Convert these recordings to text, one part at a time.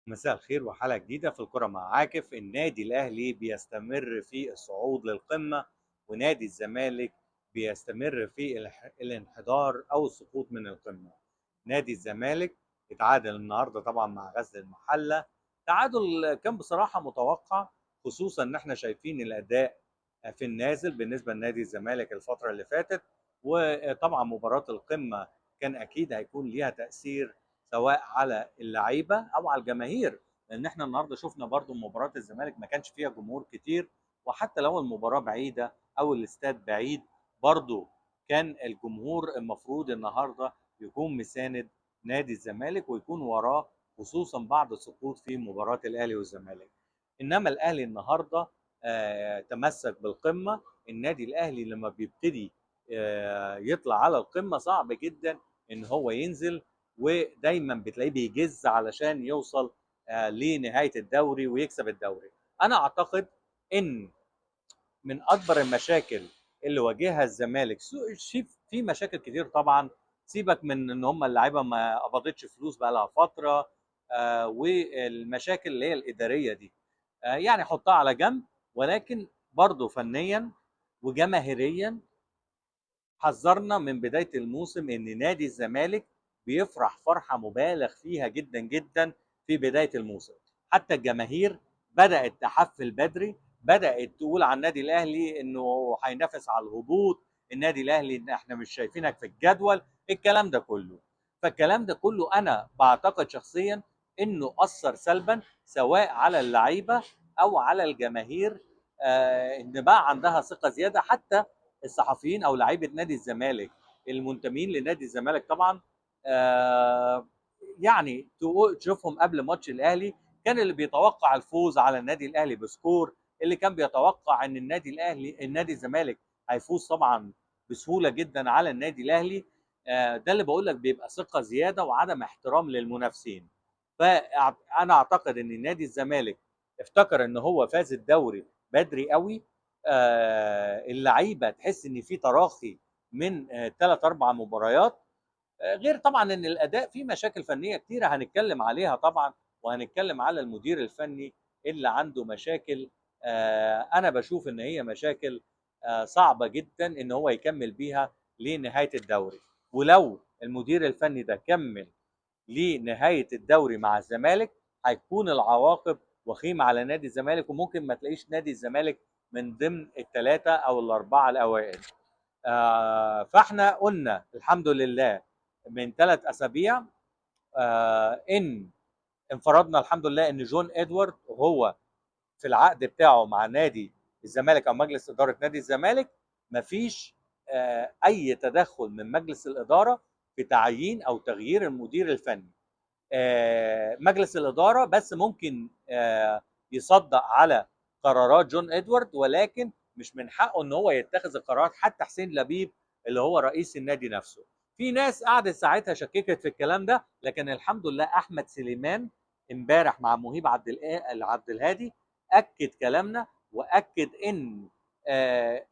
مساء الخير وحلقة جديدة في الكرة مع عاكف. النادي الأهلي بيستمر في الصعود للقمة، ونادي الزمالك بيستمر في الانحدار أو السقوط من القمة. نادي الزمالك اتعادل النهاردة طبعا مع غزل المحلة. تعادل كان بصراحة متوقع، خصوصا ان احنا شايفين الأداء في النازل بالنسبة لنادي الزمالك الفترة اللي فاتت. وطبعا مباراة القمة كان أكيد هيكون ليها تأثير سواء على اللعيبه او على الجماهير، لان احنا النهارده شفنا برضو مباراه الزمالك ما كانش فيها جمهور كتير، وحتى لو المباراه بعيده او الاستاد بعيد برضو كان الجمهور المفروض النهارده يكون مساند نادي الزمالك ويكون وراه، خصوصا بعد السقوط في مباراه الاهلي والزمالك. انما الاهلي النهارده تمسك بالقمه. النادي الاهلي لما بيبتدي يطلع على القمه صعب جدا ان هو ينزل، ودايما بتلاقيه بيجز علشان يوصل لنهايه الدوري ويكسب الدوري. انا اعتقد ان من اكبر المشاكل اللي واجهها الزمالك في مشاكل كتير طبعا، سيبك من ان هم اللعيبه ما قبضتش فلوس بقى لها فتره، والمشاكل اللي هي الاداريه دي يعني حطها على جنب، ولكن برضه فنيا وجماهيريا حذرنا من بداية الموسم ان نادي الزمالك بيفرح فرحة مبالغ فيها جدا جدا في بداية الموسم. حتى الجماهير بدأت تحفل بدري، بدأت تقول عن النادي الاهلي انه هينافس على الهبوط، النادي الاهلي ان احنا مش شايفينك في الجدول، الكلام ده كله. فالكلام ده كله انا بعتقد شخصيا انه اثر سلبا سواء على اللعيبه او على الجماهير، ان بقى عندها ثقه زياده. حتى الصحفيين او لعيبه نادي الزمالك المنتمين لنادي الزمالك طبعا، آه يعني تشوفهم قبل ماتش الاهلي كان اللي بيتوقع الفوز على النادي الاهلي بسكور، اللي كان بيتوقع ان النادي الزمالك هيفوز طبعا بسهوله جدا على النادي الاهلي. ده اللي بقول لك بيبقى ثقه زياده وعدم احترام للمنافسين. فانا اعتقد ان نادي الزمالك افتكر ان هو فاز الدوري بدري قوي. اللعيبه تحس ان في تراخي من 3 4 مباريات، غير طبعا ان الاداء فيه مشاكل فنيه كتيره هنتكلم عليها طبعا، وهنتكلم على المدير الفني اللي عنده مشاكل. انا بشوف ان هي مشاكل صعبه جدا ان هو يكمل بيها لنهايه الدوري. ولو المدير الفني ده كمل لنهايه الدوري مع الزمالك هيكون العواقب وخيمه على نادي الزمالك، وممكن ما تلاقيش نادي الزمالك من ضمن الثلاثه او الاربعه الاوائل. فاحنا قلنا الحمد لله من 3 اسابيع ان انفرضنا الحمد لله ان جون ادوارد هو في العقد بتاعه مع نادي الزمالك او مجلس اداره نادي الزمالك مفيش اي تدخل من مجلس الاداره في تعيين او تغيير المدير الفني. مجلس الاداره بس ممكن يصدق على قرارات جون ادوارد، ولكن مش من حقه ان هو يتخذ القرارات. حتى حسين لبيب اللي هو رئيس النادي نفسه، في ناس قعدت ساعتها شككت في الكلام ده، لكن الحمد لله احمد سليمان امبارح مع مهيب عبد الهادي اكد كلامنا، واكد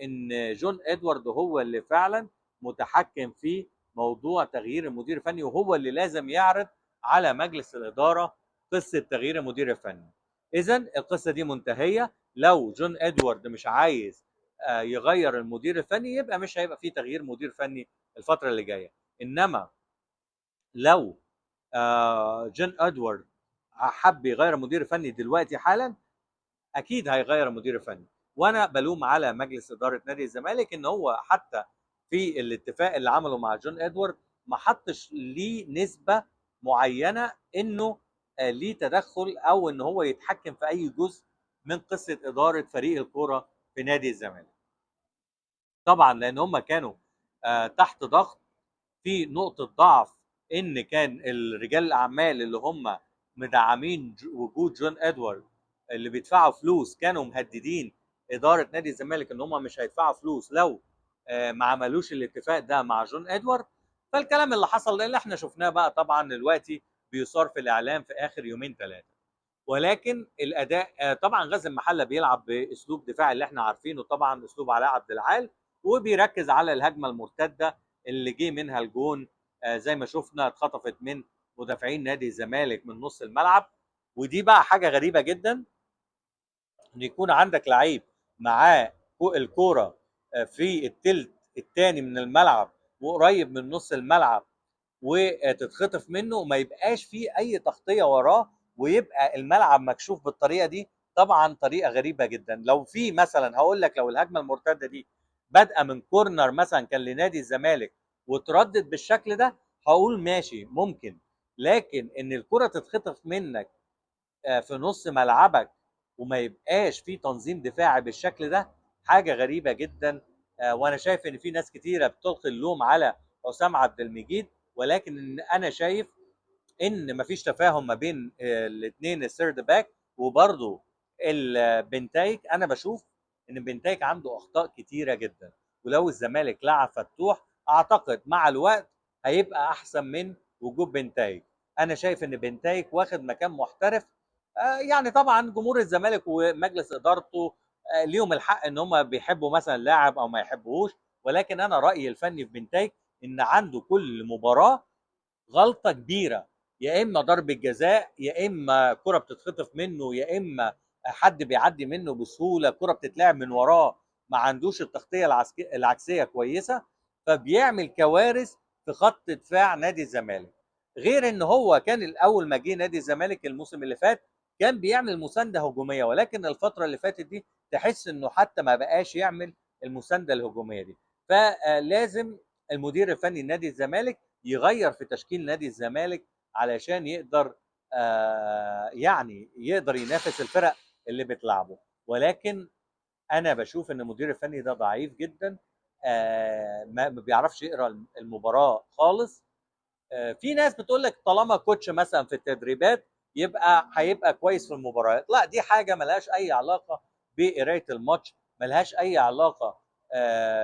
ان جون ادوارد هو اللي فعلا متحكم في موضوع تغيير المدير الفني، وهو اللي لازم يعرض على مجلس الاداره قصه تغيير المدير الفني. اذا القصه دي منتهيه. لو جون ادوارد مش عايز يغير المدير الفني يبقى مش هيبقى فيه تغيير مدير فني الفتره اللي جايه. انما لو جون ادوارد حب يغير المدير الفني دلوقتي حالا اكيد هيغير المدير الفني. وانا بلوم على مجلس اداره نادي الزمالك ان هو حتى في الاتفاق اللي عمله مع جون ادوارد ما حطش ليه نسبه معينه انه ليه تدخل او ان هو يتحكم في اي جزء من قصه اداره فريق الكوره في نادي الزمالك. طبعا لان هم كانوا تحت ضغط في نقطه ضعف، ان كان الرجال الاعمال اللي هم مدعمين وجود جون ادوارد اللي بيدفعوا فلوس كانوا مهددين اداره نادي الزمالك ان هم مش هيدفعوا فلوس لو ما عملوش الاتفاق ده مع جون ادوارد. فالكلام اللي حصل ده اللي احنا شفناه بقى طبعا دلوقتي بيثار في الاعلام في اخر يومين ثلاثه. ولكن الاداء طبعا غازي المحله بيلعب باسلوب دفاعي اللي احنا عارفينه طبعا، اسلوب علاء عبد العال، وبيركز على الهجمه المرتده اللي جه منها الجون. زي ما شفنا اتخطفت من مدافعين نادي الزمالك من نص الملعب. ودي بقى حاجه غريبه جدا، ان يكون عندك لعيب معاه الكوره في التلت الثاني من الملعب وقريب من نص الملعب، وتتخطف منه وما يبقاش فيه اي تغطيه وراه، ويبقى الملعب مكشوف بالطريقه دي. طبعا طريقه غريبه جدا. لو في مثلا هقول لك، لو الهجمه المرتده دي بادئه من كورنر مثلا كان لنادي الزمالك وتردد بالشكل ده، هقول ماشي ممكن. لكن ان الكره تتخطف منك في نص ملعبك وما يبقاش في تنظيم دفاعي بالشكل ده، حاجه غريبه جدا. وانا شايف ان في ناس كتيره بتلقي اللوم على حسام عبد المجيد، ولكن انا شايف ان مفيش تفاهم ما بين الاثنين السيرد باك وبرضه البنتايك. انا بشوف ان بنتايك عنده اخطاء كتيره جدا، ولو الزمالك لعب فتوح اعتقد مع الوقت هيبقى احسن من وجود بنتايك. انا شايف ان بنتايك واخد مكان محترف. يعني طبعا جمهور الزمالك ومجلس ادارته ليهم الحق ان هم بيحبوا مثلا لاعب او ما يحبوهوش، ولكن انا رايي الفني في بنتايك ان عنده كل مباراه غلطه كبيره، يا اما ضربه جزاء، يا اما كره بتتخطف منه، يا اما حد بيعدي منه بسهوله، كره بتتلعب من وراه، ما عندوش التغطيه العكسيه كويسه، فبيعمل كوارث في خط دفاع نادي الزمالك. غير ان هو كان الاول ما جه نادي الزمالك الموسم اللي فات كان بيعمل مسانده هجوميه، ولكن الفتره اللي فاتت دي تحس انه حتى ما بقاش يعمل المسانده الهجوميه دي. فلازم المدير الفني لنادي الزمالك يغير في تشكيل نادي الزمالك علشان يقدر يعني يقدر ينافس الفرق اللي بتلعبه. ولكن انا بشوف ان المدير الفني ده ضعيف جدا، ما بيعرفش يقرا المباراه خالص. في ناس بتقول لك طالما كوتش مثلا في التدريبات يبقى هيبقى كويس في المباريات. لا، دي حاجه ملهاش اي علاقه بقرايه الماتش، ملهاش اي علاقه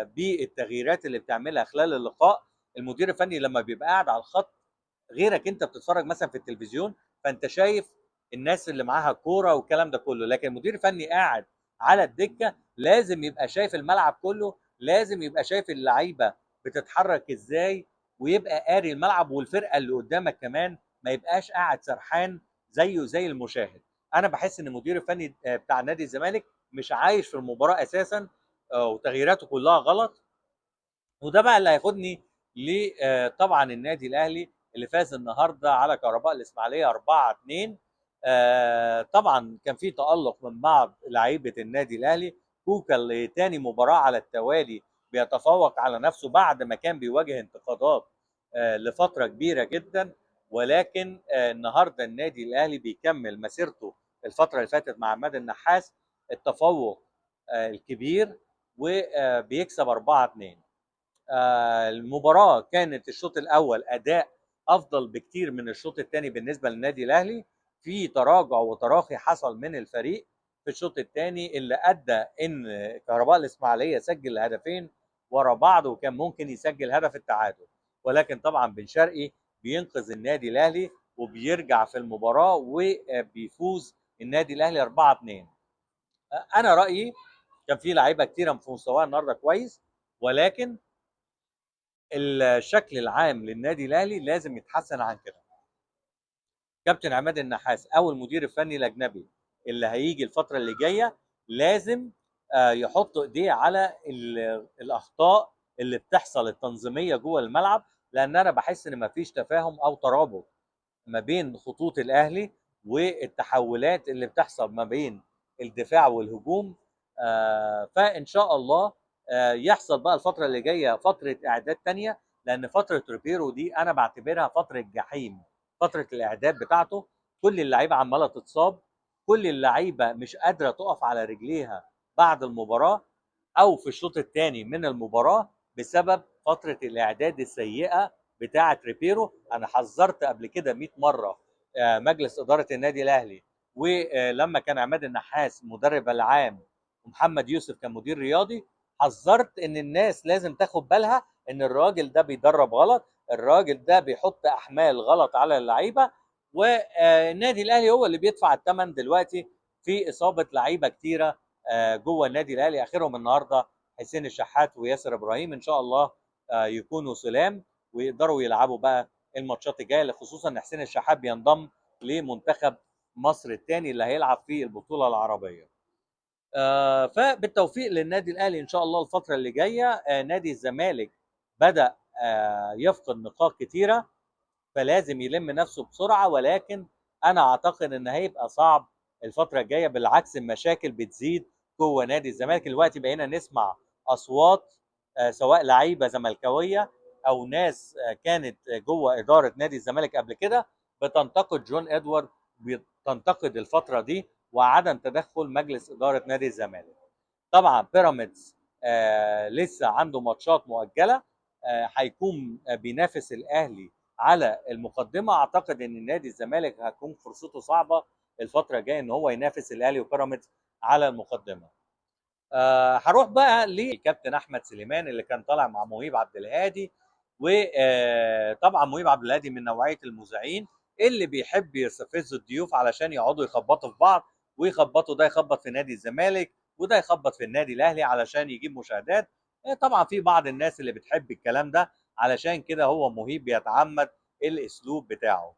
بالتغييرات اللي بتعملها خلال اللقاء. المدير الفني لما بيبقى قاعد على الخط غيرك انت بتتفرج مثلا في التلفزيون، فانت شايف الناس اللي معاها كوره والكلام ده كله، لكن المدير الفني قاعد على الدكه لازم يبقى شايف الملعب كله، لازم يبقى شايف اللعيبه بتتحرك ازاي، ويبقى قاري الملعب والفرقه اللي قدامك كمان، ما يبقاش قاعد سرحان زيه زي المشاهد. انا بحس ان المدير الفني بتاع نادي الزمالك مش عايش في المباراه اساسا، وتغييراته كلها غلط. وده بقى اللي هياخدني ل طبعا النادي الاهلي اللي فاز النهارده على كهرباء الاسماعيليه 4-2. طبعا كان في تألق من بعض لعيبه النادي الاهلي. كوكا اللي تاني مباراه على التوالي بيتفوق على نفسه بعد ما كان بيواجه انتقادات لفتره كبيره جدا، ولكن النهارده النادي الاهلي بيكمل مسيرته الفتره اللي فاتت مع عماد النحاس التفوق الكبير، وبيكسب 4-2. المباراه كانت الشوط الاول اداء افضل بكتير من الشوط الثاني بالنسبه للنادي الاهلي. في تراجع وتراخي حصل من الفريق في الشوط الثاني اللي ادى ان كهرباء الاسماعيليه سجل هدفين ورا بعض، وكان ممكن يسجل هدف التعادل، ولكن طبعا بن شرقي بينقذ النادي الاهلي وبيرجع في المباراه وبيفوز النادي الاهلي 4-2. انا رايي كان في لعيبه كتيره في مستواها النهارده كويس، ولكن الشكل العام للنادي الاهلي لازم يتحسن عن كده. كابتن عماد النحاس او المدير الفني الاجنبي اللي هيجي الفتره اللي جايه لازم يحط ايديه على الاخطاء اللي بتحصل التنظيميه جوه الملعب، لان انا بحس ان مفيش تفاهم او ترابط ما بين خطوط الاهلي والتحولات اللي بتحصل ما بين الدفاع والهجوم. فان شاء الله يحصل بقى الفتره اللي جايه فتره اعداد تانية، لان فتره ريبيرو دي انا بعتبرها فتره جحيم. فتره الاعداد بتاعته كل اللعيبه عماله تتصاب، كل اللعيبه مش قادره تقف على رجليها بعد المباراه او في الشوط الثاني من المباراه بسبب فتره الاعداد السيئه بتاعه ريبيرو. انا حذرت قبل كده 100 مره مجلس اداره النادي الاهلي، ولما كان عماد النحاس مدرب العام ومحمد يوسف كان مدير رياضي، حذرت ان الناس لازم تاخد بالها ان الراجل ده بيدرب غلط، الراجل ده بيحط احمال غلط على اللعيبه، والنادي الاهلي هو اللي بيدفع الثمن دلوقتي في اصابه لعيبه كتيره جوه النادي الاهلي، اخرهم النهارده حسين الشحات وياسر ابراهيم. ان شاء الله يكونوا سلام ويقدروا يلعبوا بقى الماتشات الجايه، خصوصا ان حسين الشحات بينضم لمنتخب مصر الثاني اللي هيلعب في البطوله العربيه. فبالتوفيق للنادي الاهلي ان شاء الله الفتره اللي جايه. نادي الزمالك بدا يفقد نقاط كتيره، فلازم يلم نفسه بسرعه، ولكن انا اعتقد ان هيبقى صعب الفتره الجايه. بالعكس المشاكل بتزيد جوه نادي الزمالك. دلوقتي بقينا نسمع اصوات سواء لعيبه زملكاويه او ناس كانت جوه اداره نادي الزمالك قبل كده بتنتقد جون ادوارد، بتنتقد الفتره دي وعدم تدخل مجلس اداره نادي الزمالك. طبعا بيراميدز لسه عنده ماتشات مؤجله، هيكون بينافس الاهلي على المقدمه. اعتقد ان نادي الزمالك هتكون فرصته صعبه الفتره الجايه ان هو ينافس الاهلي وبيراميدز على المقدمه. هروح بقى للكابتن احمد سليمان اللي كان طالع مع مهيب عبد الهادي. وطبعا مهيب عبد الهادي من نوعيه المذيعين اللي بيحب يستفز الضيوف علشان يقعدوا يخبطوا في بعض، ويخبطوا ده يخبط في نادي الزمالك وده يخبط في النادي الاهلي علشان يجيب مشاهدات. طبعا في بعض الناس اللي بتحب الكلام ده، علشان كده هو مهيب بيتعمد الاسلوب بتاعه.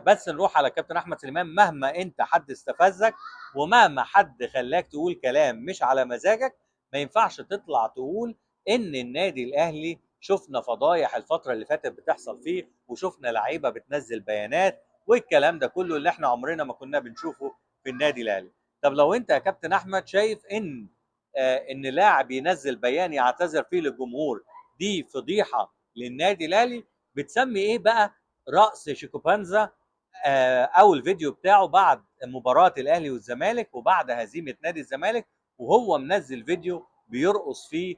بس نروح على كابتن احمد سليمان. مهما انت حد استفزك ومهما حد خلاك تقول كلام مش على مزاجك، ما ينفعش تطلع تقول ان النادي الاهلي شفنا فضايح الفتره اللي فاتت بتحصل فيه، وشفنا لعيبه بتنزل بيانات والكلام ده كله اللي احنا عمرنا ما كنا بنشوفه في النادي الاهلي. طب لو انت يا كابتن احمد شايف ان لاعب ينزل بيان يعتذر فيه للجمهور دي فضيحه للنادي الاهلي، بتسمي ايه بقى رأس شيكوبانزا او الفيديو بتاعه بعد مباراه الاهلي والزمالك وبعد هزيمه نادي الزمالك، وهو منزل فيديو بيرقص فيه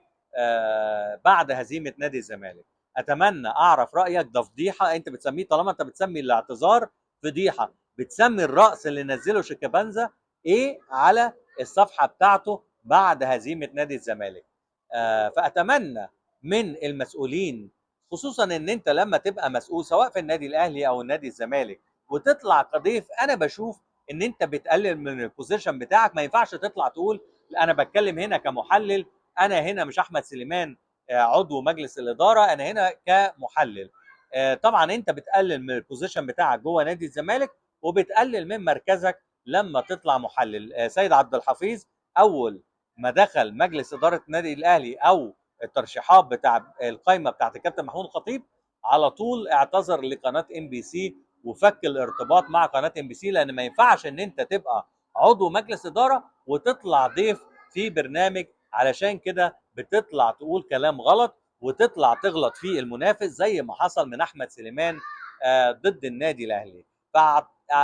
بعد هزيمه نادي الزمالك؟ اتمنى اعرف رايك. ده فضيحه انت بتسميه، طالما انت بتسمي الاعتذار فضيحه، بتسمي الرقص اللي نزله شيكابانزا ايه على الصفحه بتاعته بعد هزيمه نادي الزمالك؟ فاتمنى من المسؤولين، خصوصا ان انت لما تبقى مسؤول سواء في النادي الاهلي او النادي الزمالك وتطلع كضيف، انا بشوف ان انت بتقلل من البوزيشن بتاعك. ما ينفعش تطلع تقول انا بتكلم هنا كمحلل، انا هنا مش احمد سليمان عضو مجلس الاداره، انا هنا كمحلل. طبعا انت بتقلل من البوزيشن بتاعك جوه نادي الزمالك وبتقلل من مركزك لما تطلع محلل. سيد عبد الحفيظ اول ما دخل مجلس اداره النادي الاهلي او الترشيحات بتاع القائمه بتاعت الكابتن محمود الخطيب، على طول اعتذر لقناه ام بي سي وفك الارتباط مع قناه ام بي سي، لان ما ينفعش ان انت تبقى عضو مجلس اداره وتطلع ضيف في برنامج، علشان كده بتطلع تقول كلام غلط وتطلع تغلط في المنافس زي ما حصل من احمد سليمان ضد النادي الاهلي.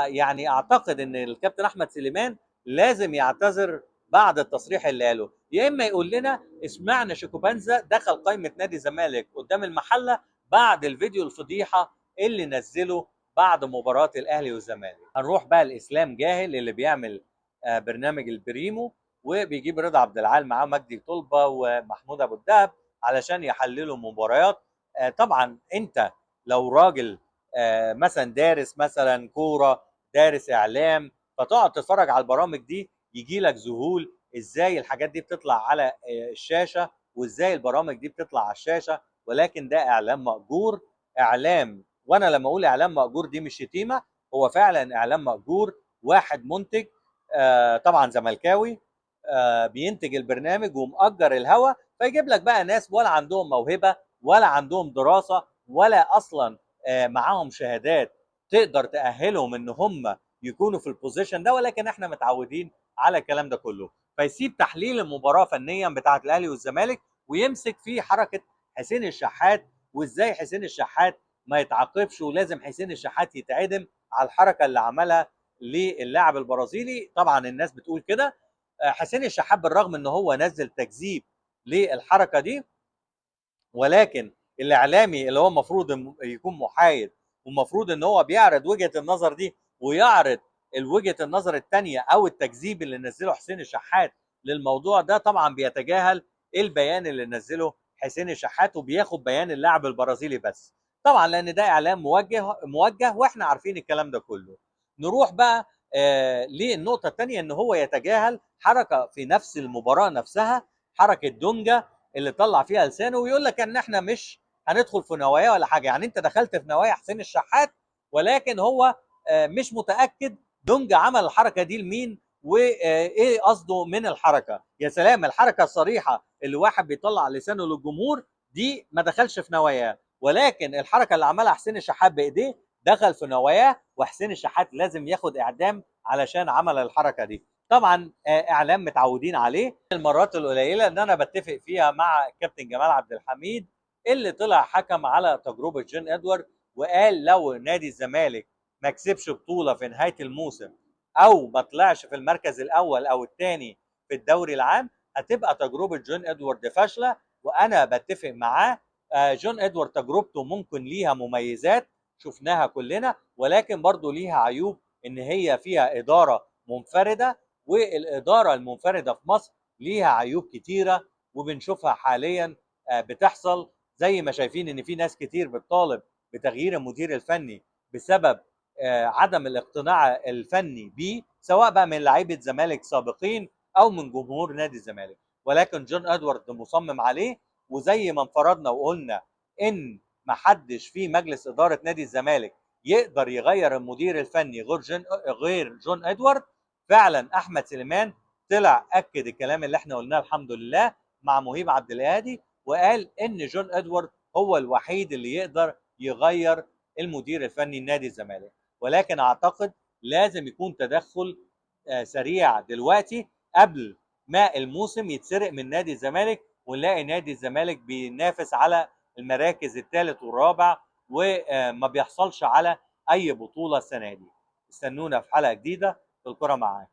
يعني اعتقد ان الكابتن احمد سليمان لازم يعتذر بعد التصريح اللي قاله، يا اما يقول لنا اسمعنا شيكوبانزا دخل قائمه نادي الزمالك قدام المحله بعد الفيديو الفضيحه اللي نزله بعد مباراه الاهلي والزمالك. هنروح بقى لاسلام جاهل اللي بيعمل برنامج البريمو، وبيجيب رضا عبد العال معاه مجدي طلبه ومحمود ابو الدهب علشان يحللوا مباريات. طبعا انت لو راجل مثلا دارس مثلا كوره، دارس اعلام، فتقعد تتفرج على البرامج دي يجي لك ذهول ازاي الحاجات دي بتطلع على الشاشه وازاي البرامج دي بتطلع على الشاشه. ولكن ده اعلام مأجور، اعلام. وانا لما اقول اعلام مأجور دي مش شتيمه، هو فعلا اعلام مأجور. واحد منتج طبعا زملكاوي بينتج البرنامج ومأجر الهوا، فيجيب لك بقى ناس ولا عندهم موهبه ولا عندهم دراسه ولا اصلا معاهم شهادات تقدر تأهلهم ان هم يكونوا في البوزيشن ده، ولكن احنا متعودين على الكلام ده كله. فيسيب تحليل المباراه فنيا بتاعه الاهلي والزمالك ويمسك في حركه حسين الشحات، وازاي حسين الشحات ما يتعاقبش ولازم حسين الشحات يتعدم على الحركه اللي عملها للاعب البرازيلي. طبعا الناس بتقول كده. حسين الشحات بالرغم ان هو نزل تكذيب للحركه دي، ولكن الاعلامي اللي هو المفروض يكون محايد والمفروض ان هو بيعرض وجهه النظر دي ويعرض وجهه النظر الثانيه او التكذيب اللي نزله حسين الشحات للموضوع ده، طبعا بيتجاهل البيان اللي نزله حسين الشحات وبياخد بيان اللاعب البرازيلي بس، طبعا لان ده اعلام موجه واحنا عارفين الكلام ده كله. نروح بقى للنقطه الثانيه، ان هو يتجاهل حركه في نفس المباراه نفسها، حركه دونجا اللي طلع فيها لسانه ويقول لك ان احنا مش هندخل في نوايا ولا حاجه. يعني انت دخلت في نوايا حسين الشحات، ولكن هو مش متاكد دونجا عمل الحركه دي لمين وايه قصده من الحركه؟ يا سلام، الحركه الصريحه اللي واحد بيطلع لسانه للجمهور دي ما دخلش في نواياه، ولكن الحركه اللي عملها حسين الشحات بايديه دخل في نواياه، وحسين الشحات لازم ياخد اعدام علشان عمل الحركه دي. طبعا اعلام متعودين عليه. المرات القليله ان انا بتفق فيها مع الكابتن جمال عبد الحميد اللي طلع حكم على تجربه جون ادوارد، وقال لو نادي الزمالك ما كسبش بطوله في نهايه الموسم او ما طلعش في المركز الاول او الثاني في الدوري العام هتبقى تجربه جون ادوارد فاشله، وانا بتفق معاه. جون ادوارد تجربته ممكن ليها مميزات شفناها كلنا، ولكن برضو ليها عيوب، ان هي فيها اداره منفرده، والاداره المنفرده في مصر ليها عيوب كتيره وبنشوفها حاليا بتحصل، زي ما شايفين ان في ناس كتير بتطالب بتغيير المدير الفني بسبب عدم الاقتناع الفني بيه، سواء بقى من لعيبه زمالك سابقين او من جمهور نادي الزمالك، ولكن جون ادوارد مصمم عليه. وزي ما انفردنا وقلنا ان ما حدش في مجلس اداره نادي الزمالك يقدر يغير المدير الفني غير جون ادوارد، فعلا احمد سليمان طلع اكد الكلام اللي احنا قلناه الحمد لله مع مهيب عبد الهادي، وقال ان جون ادوارد هو الوحيد اللي يقدر يغير المدير الفني لنادي الزمالك. ولكن اعتقد لازم يكون تدخل سريع دلوقتي قبل ما الموسم يتسرق من نادي الزمالك، ونلاقي نادي الزمالك بينافس على المراكز الثالث والرابع وما بيحصلش على اي بطوله السنه دي. استنونا في حلقه جديده في الكره معاك.